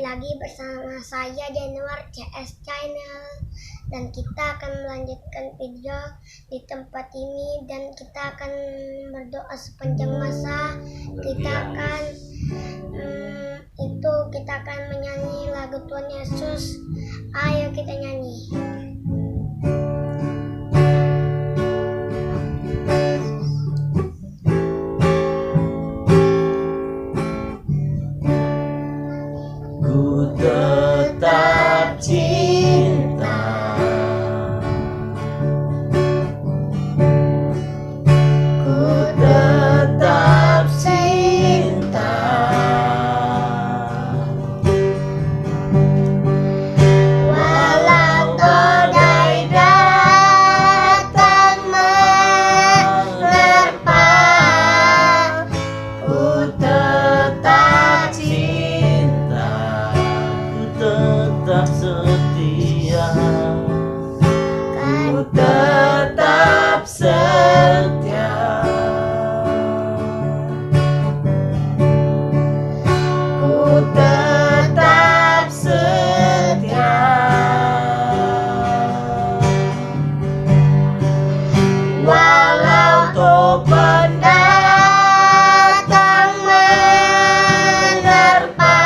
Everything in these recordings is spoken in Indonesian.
kembali lagi bersama saya Januar CS Channel, dan kita akan melanjutkan video di tempat ini, dan kita akan berdoa sepanjang masa. Kita akan menyanyi lagu Tuhan Yesus. Ayo kita nyanyi. Ku tetap cinta, ku tetap cinta, Walau badai datang menerpa, ku tetap cinta, tetap setia, ku tetap setia, ku tetap setia, walau topan datang menerpa,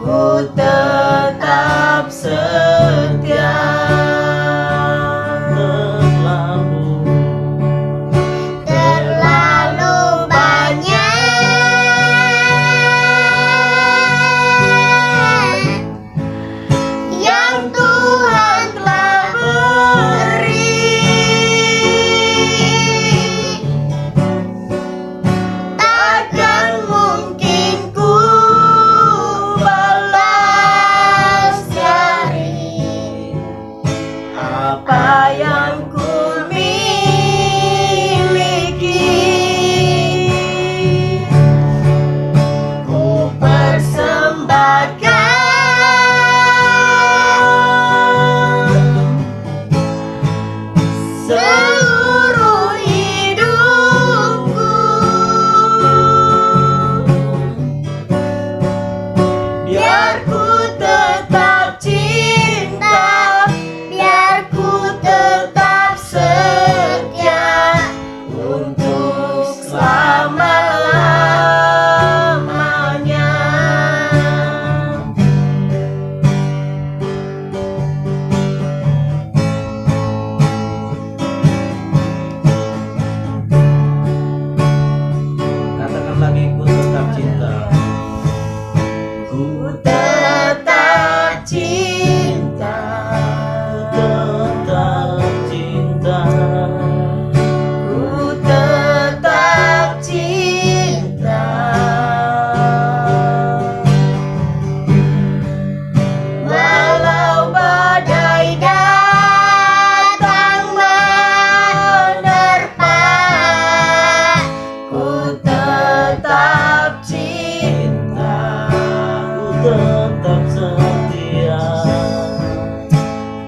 ku tetap setia. terlalu banyak yang Tuhan telah beri, takkan mungkin ku balas dari Apa yang ku miliki, ku persembahkan seluruh hidupku, biar ku tetap cinta, biar ku tetap setia untuk selama-lamanya. katakan lagi, ku tetap cinta, ku Tetap cinta, tetap cinta, ku tetap cinta, walau badai datang menerpa, ku tetap cinta, ku tetap setia,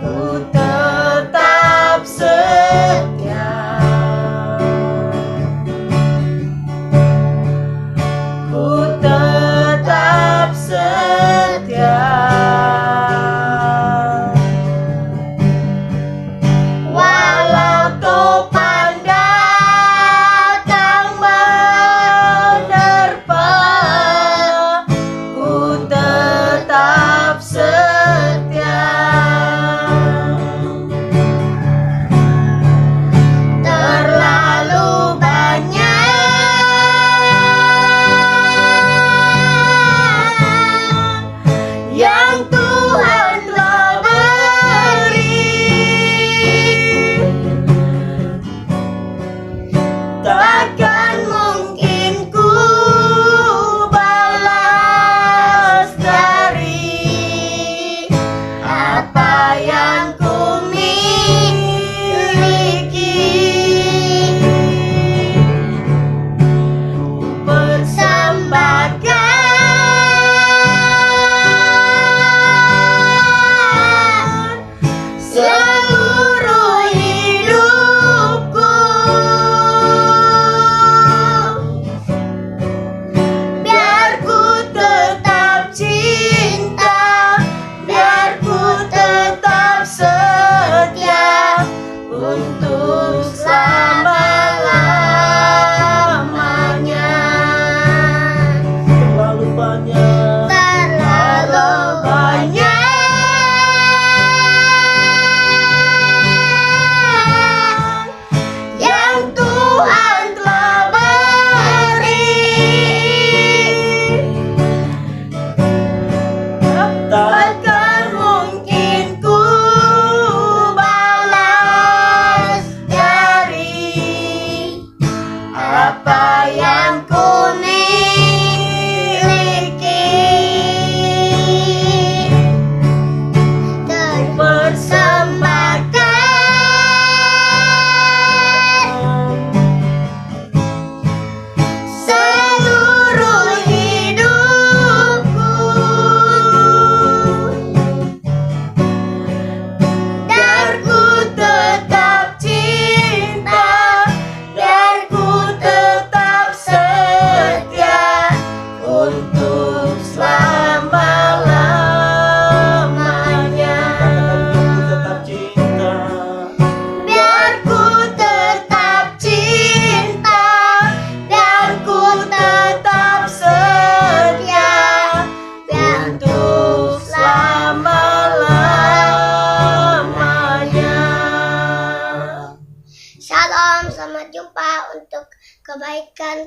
ku tetap setia, ku tetap setia, walau topan datang menerpa, ku tetap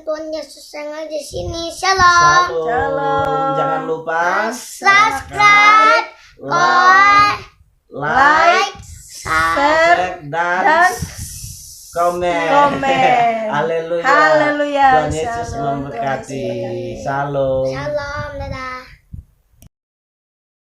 Tuhan Yesus yang ada di sini. Shalom. Shalom. Jangan lupa Subscribe, like, share, dan komen. Komen. Haleluya. Haleluya. Tuhan Yesus Shalom. memberkati. Tuhan Yesus memberkati. Shalom. Shalom.